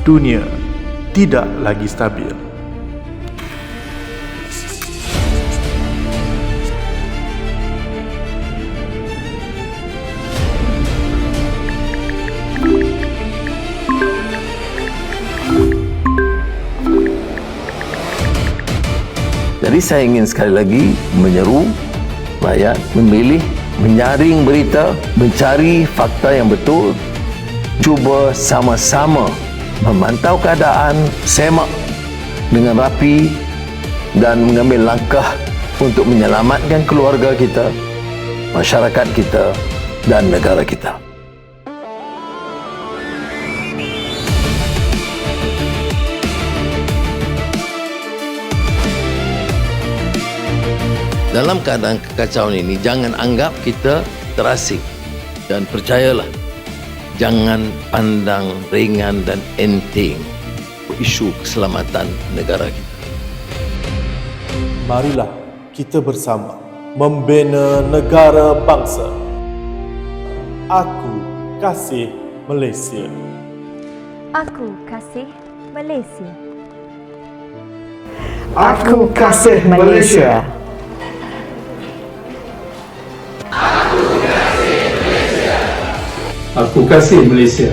dunia tidak lagi stabil. Jadi saya ingin sekali lagi menyeru rakyat memilih, menyaring berita, mencari fakta yang betul, cuba sama-sama memantau keadaan, semak dengan rapi dan mengambil langkah untuk menyelamatkan keluarga kita, masyarakat kita dan negara kita. Dalam keadaan kekacauan ini, jangan anggap kita terasing. Dan percayalah, jangan pandang ringan dan enteng isu keselamatan negara kita. Marilah kita bersama membina negara bangsa. Aku kasih Malaysia. Aku kasih Malaysia. Aku kasih Malaysia. Aku kasih Malaysia.